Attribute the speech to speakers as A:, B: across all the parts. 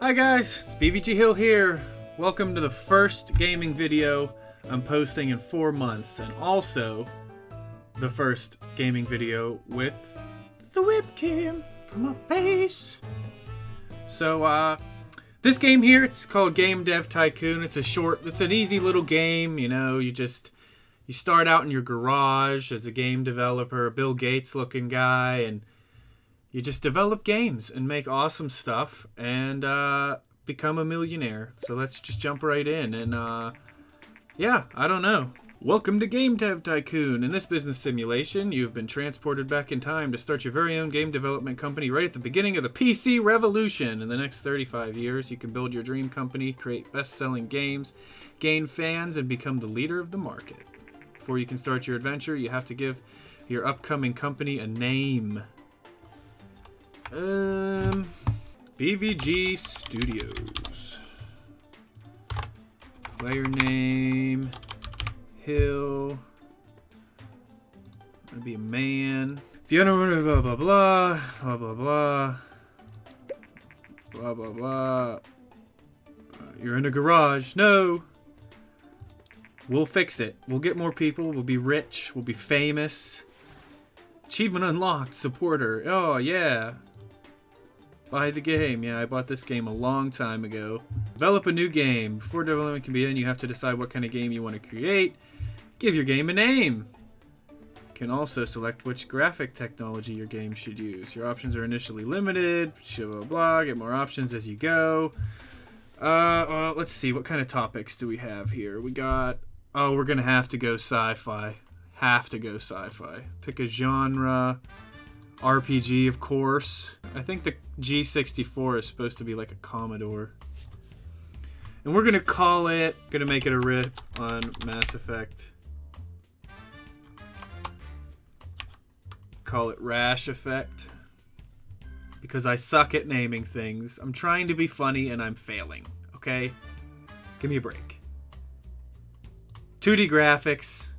A: Hi guys, it's BvG Hill here. Welcome to the first gaming video I'm posting in 4 months, and also the first gaming video with the webcam for my face. So, this game here, it's called Game Dev Tycoon. It's an easy little game, you know, you start out in your garage as a game developer, a Bill Gates looking guy, and you just develop games and make awesome stuff and become a millionaire. So let's just jump right in and yeah, I don't know. Welcome to Game Dev Tycoon. In this business simulation, you've been transported back in time to start your very own game development company right at the beginning of the PC revolution. In the next 35 years, you can build your dream company, create best-selling games, gain fans, and become the leader of the market. Before you can start your adventure, you have to give your upcoming company a name. BvG Studios. Player name, Hill. Gonna be a man. If you don't know, blah blah blah, blah blah blah, blah blah blah. You're in a garage. No. We'll fix it. We'll get more people. We'll be rich. We'll be famous. Achievement unlocked. Supporter. Oh yeah. Buy the game. Yeah, I bought this game a long time ago. Develop a new game. Before development can begin, you have to decide what kind of game you want to create. Give your game a name. You can also select which graphic technology your game should use. Your options are initially limited. Blah, blah, blah. Get more options as you go. Well, let's see. What kind of topics do we have here? We got... Oh, we're going to have to go sci-fi. Pick a genre. RPG, of course. I think the G64 is supposed to be like a Commodore. And we're gonna make it a rip on Mass Effect. Call it Rash Effect. Because I suck at naming things. I'm trying to be funny and I'm failing, okay? Give me a break. 2D graphics.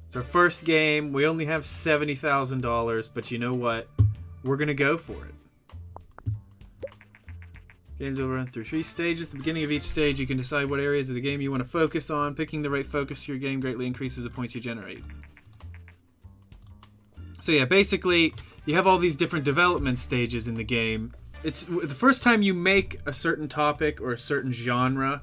A: It's our first game. We only have $70,000, but you know what? We're gonna go for it. Game will run through 3 stages. At the beginning of each stage, you can decide what areas of the game you want to focus on. Picking the right focus for your game greatly increases the points you generate. So yeah, basically, you have all these different development stages in the game. It's the first time you make a certain topic or a certain genre,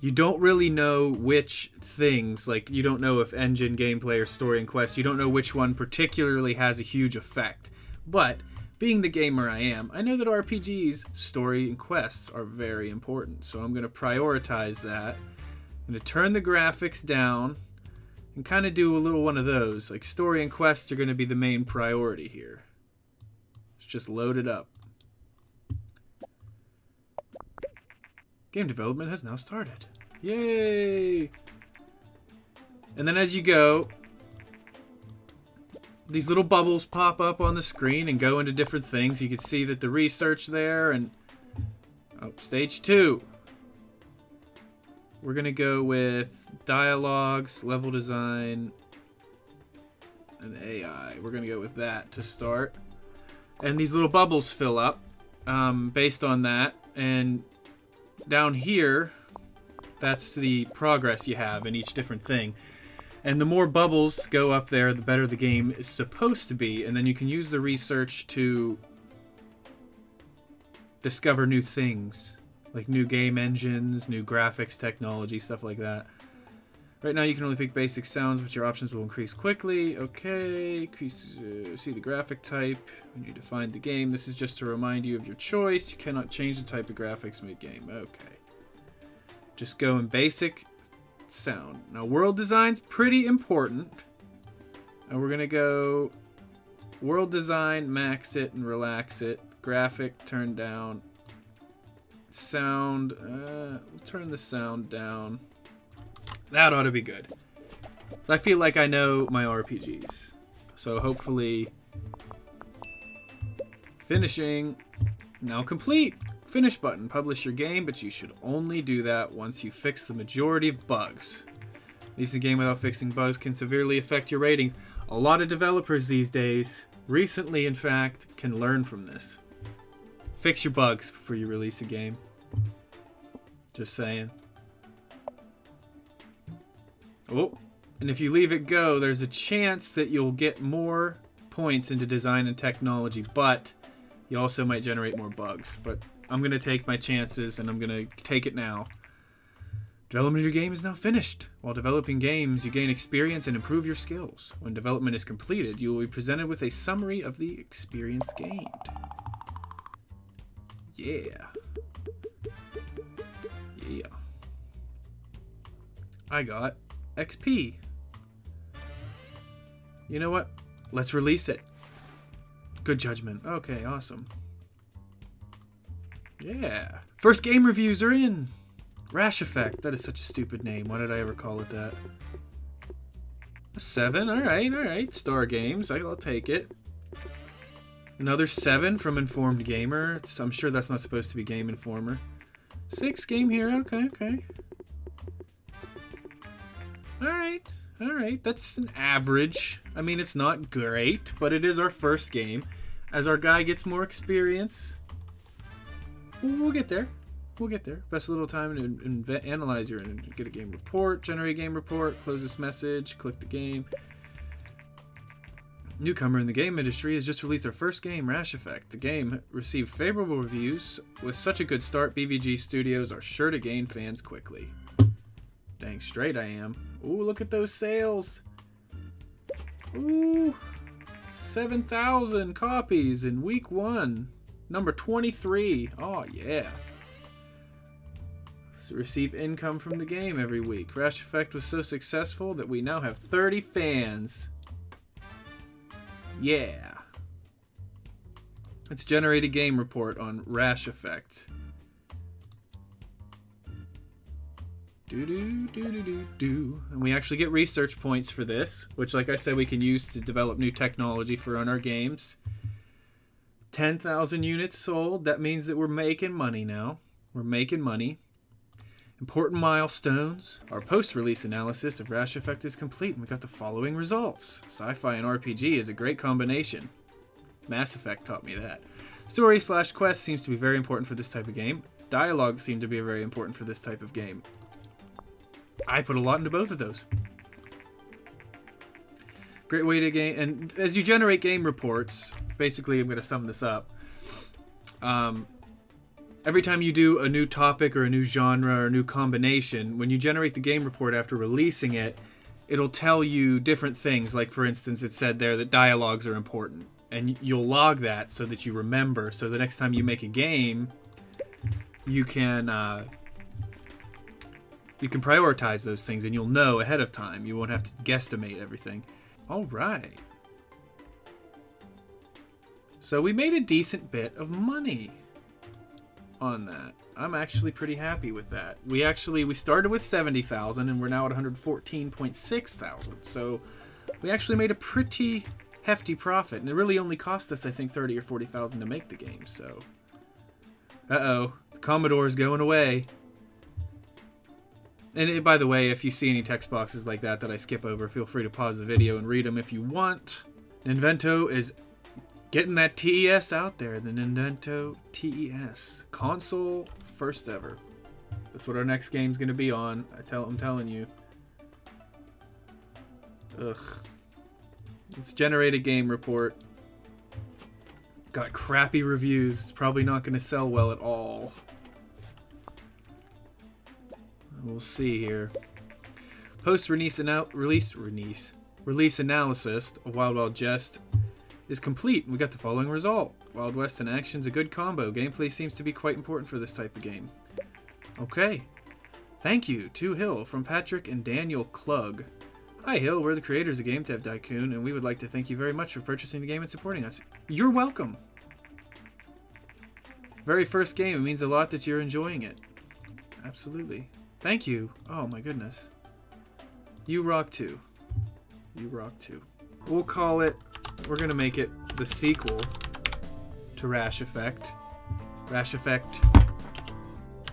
A: you don't really know which things, like you don't know if engine, gameplay, or story and quest, you don't know which one particularly has a huge effect. But, being the gamer I am, I know that RPGs, story and quests, are very important. So I'm going to prioritize that. I'm going to turn the graphics down and kind of do a little one of those. Like story and quests are going to be the main priority here. Let's just load it up. Game development has now started. Yay! And then as you go, these little bubbles pop up on the screen and go into different things. You can see that the research there and... Oh, stage 2. We're going to go with dialogues, level design, and AI. We're going to go with that to start. And these little bubbles fill up based on that. And down here, that's the progress you have in each different thing. And the more bubbles go up there, the better the game is supposed to be. And then you can use the research to discover new things. Like new game engines, new graphics technology, stuff like that. Right now you can only pick basic sounds, but your options will increase quickly. Okay, see the graphic type when you define the game. This is just to remind you of your choice. You cannot change the type of graphics mid-game. Okay. Just go in basic sound. Now world design's pretty important. And we're going to go world design, max it and relax it. Graphic, turn down. Sound, we'll turn the sound down. That ought to be good. So I feel like I know my RPGs. So hopefully... Finishing. Now complete. Finish button. Publish your game, but you should only do that once you fix the majority of bugs. Releasing a game without fixing bugs can severely affect your ratings. A lot of developers these days, recently in fact, can learn from this. Fix your bugs before you release a game. Just saying. Oh, and if you leave it go, there's a chance that you'll get more points into design and technology, but you also might generate more bugs. But I'm going to take my chances, and I'm going to take it now. Development of your game is now finished. While developing games, you gain experience and improve your skills. When development is completed, you will be presented with a summary of the experience gained. Yeah. Yeah. I got XP. You know what? Let's release it. Good judgment. Okay, awesome. Yeah. First game reviews are in. Rash Effect. That is such a stupid name. Why did I ever call it that? A 7. Alright, alright. Star Games. I'll take it. Another 7 from Informed Gamer. I'm sure that's not supposed to be Game Informer. 6 Game Hero. Okay, okay. Alright, alright. That's an average. I mean, it's not great, but it is our first game. As our guy gets more experience, we'll get there. We'll get there. Best little time to analyze your and get a game report, generate a game report, close this message, click the game. Newcomer in the game industry has just released their first game, Rash Effect. The game received favorable reviews. With such a good start, BvG Studios are sure to gain fans quickly. Dang straight I am. Ooh, look at those sales. Ooh, 7,000 copies in week 1. Number 23. Oh, yeah. Receive income from the game every week. Rash Effect was so successful that we now have 30 fans. Yeah. Let's generate a game report on Rash Effect. Do. And we actually get research points for this, which, like I said, we can use to develop new technology for on our games. 10,000 units sold. That means that we're making money now. We're making money. Important milestones. Our post-release analysis of Rash Effect is complete, and we got the following results. Sci-fi and RPG is a great combination. Mass Effect taught me that. Story/quest seems to be very important for this type of game. Dialogue seemed to be very important for this type of game. I put a lot into both of those. Great way to gain, and as you generate game reports, basically I'm going to sum this up. Every time you do a new topic or a new genre or a new combination, when you generate the game report after releasing it, it'll tell you different things. Like, for instance, it said there that dialogues are important. And you'll log that so that you remember. So the next time you make a game, you can prioritize those things and you'll know ahead of time. You won't have to guesstimate everything. All right. So we made a decent bit of money on that. I'm actually pretty happy with that. We started with 70,000 and we're now at 114.6 thousand. So we actually made a pretty hefty profit, and it really only cost us, I think, 30 or 40,000 to make the game. So, the Commodore's going away. And by the way, if you see any text boxes like that I skip over, feel free to pause the video and read them if you want. Ninvento is getting that TES out there, the Ninvento TES. Console first ever. That's what our next game's going to be on. I'm telling you. Ugh. Let's generate a game report. Got crappy reviews. It's probably not going to sell well at all. We'll see here. Post-release analysis of Wild Wild Jest is complete. We got the following result. Wild West and action's a good combo. Gameplay seems to be quite important for this type of game. Okay. Thank you to Hill from Patrick and Daniel Klug. Hi Hill, we're the creators of Game Dev Tycoon, and we would like to thank you very much for purchasing the game and supporting us. You're welcome. Very first game, it means a lot that you're enjoying it. Absolutely. Thank you. Oh my goodness. You rock too. You rock too. We'll call it, we're going to make it the sequel to Rash Effect. Rash Effect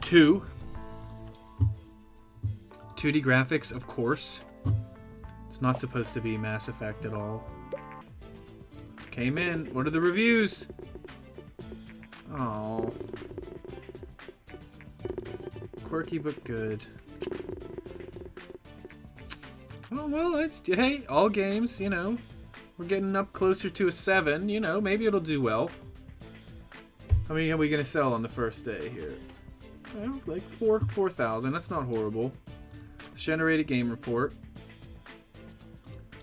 A: 2. 2D graphics, of course. It's not supposed to be Mass Effect at all. Came in. What are the reviews? Oh. Quirky but good. Oh, well, hey, all games, you know. We're getting up closer to a 7, you know, maybe it'll do well. How many are we going to sell on the first day here? Well, like 4,000, that's not horrible. Generated game report.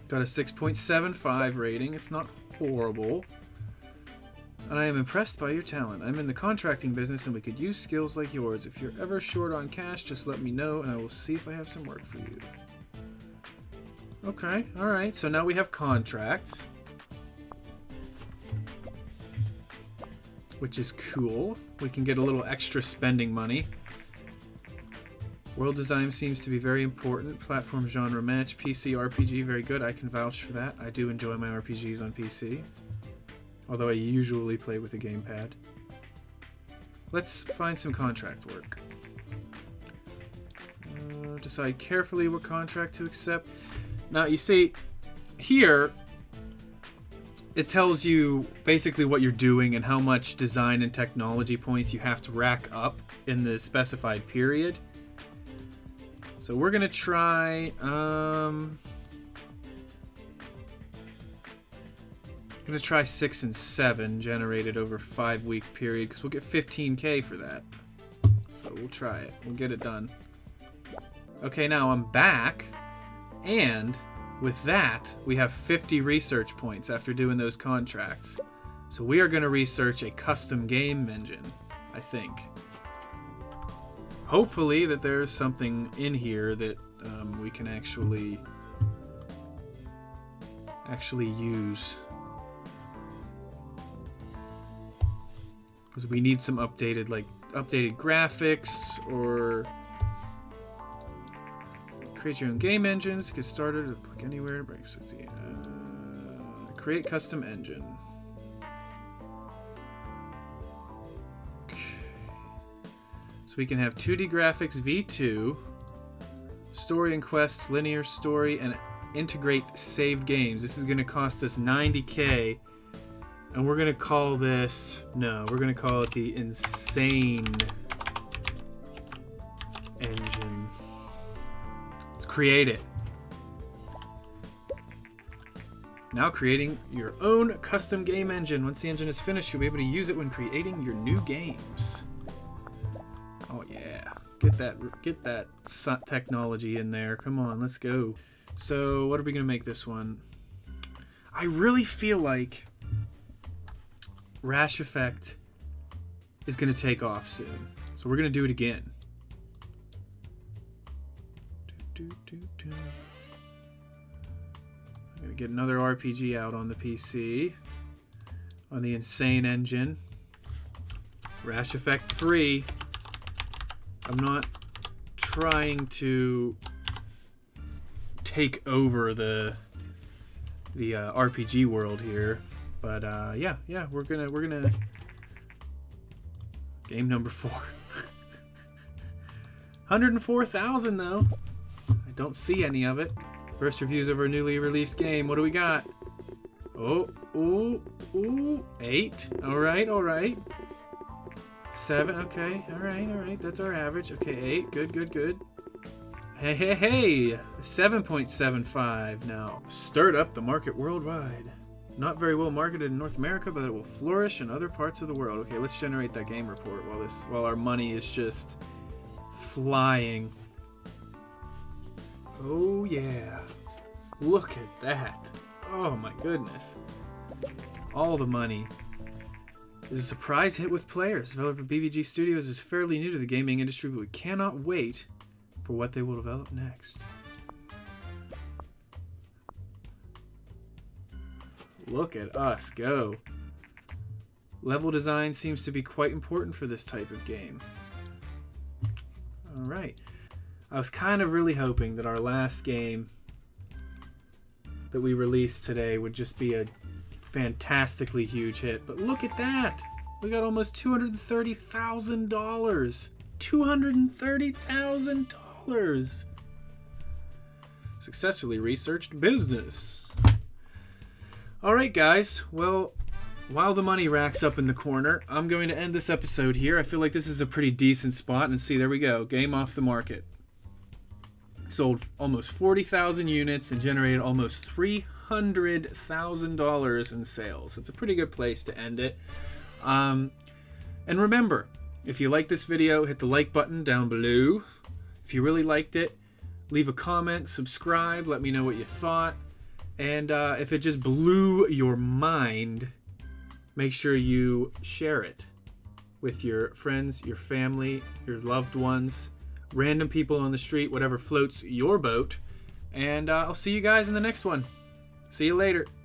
A: Got a 6.75 rating, it's not horrible. And I am impressed by your talent. I'm in the contracting business and we could use skills like yours. If you're ever short on cash, just let me know and I will see if I have some work for you. Okay, alright, so now we have contracts. Which is cool. We can get a little extra spending money. World design seems to be very important. Platform genre match. PC RPG, very good. I can vouch for that. I do enjoy my RPGs on PC. Although I usually play with a gamepad. Let's find some contract work. Decide carefully what contract to accept. Now, you see, here, it tells you basically what you're doing and how much design and technology points you have to rack up in the specified period. So we're going to try... I'm going to try 6 and 7 generated over a 5-week period because we'll get 15K for that. So we'll try it. We'll get it done. Okay, now I'm back. And with that, we have 50 research points after doing those contracts. So we are going to research a custom game engine, I think. Hopefully that there's something in here that we can actually use. Because we need some updated graphics or... Create your own game engines. Get started. Click anywhere to break. Create custom engine. Okay. So we can have 2D graphics, V2, story and quests, linear story, and integrate saved games. This is going to cost us 90K, and we're going to call this... No, we're going to call it the Insane Engine. Create it. Now creating your own custom game engine. Once the engine is finished, you'll be able to use it when creating your new games. Oh yeah. Get that technology in there. Come on, let's go. So what are we gonna make this one? I really feel like Rash Effect is gonna take off soon. So we're gonna do it again. I'm gonna get another RPG out on the PC on the Insane Engine. It's Rash Effect 3. I'm not trying to take over the RPG world here, but yeah, we're gonna game number 4. 104,000 though. Don't see any of it. First reviews of our newly released game. What do we got? Oh, ooh, 8. All right. 7. Okay, all right. That's our average. Okay, 8. Good. Hey. 7.75 now. Stirred up the market worldwide. Not very well marketed in North America, but it will flourish in other parts of the world. Okay, let's generate that game report while our money is just flying. Oh yeah, look at that. Oh my goodness. All the money. Is a surprise hit with players. Developer BvG Studios is fairly new to the gaming industry, but we cannot wait for what they will develop next. Look at us go. Level design seems to be quite important for this type of game. Alright. I was kind of really hoping that our last game that we released today would just be a fantastically huge hit. But look at that! We got almost $230,000! $230,000! Successfully researched business. Alright guys, well, while the money racks up in the corner, I'm going to end this episode here. I feel like this is a pretty decent spot. And see, there we go. Game off the market. Sold almost 40,000 units and generated almost $300,000 in sales. It's a pretty good place to end it. And remember, if you like this video, hit the like button down below. If you really liked it, leave a comment, subscribe, let me know what you thought. And if it just blew your mind, make sure you share it with your friends, your family, your loved ones, random people on the street, whatever floats your boat. And I'll see you guys in the next one. See you later.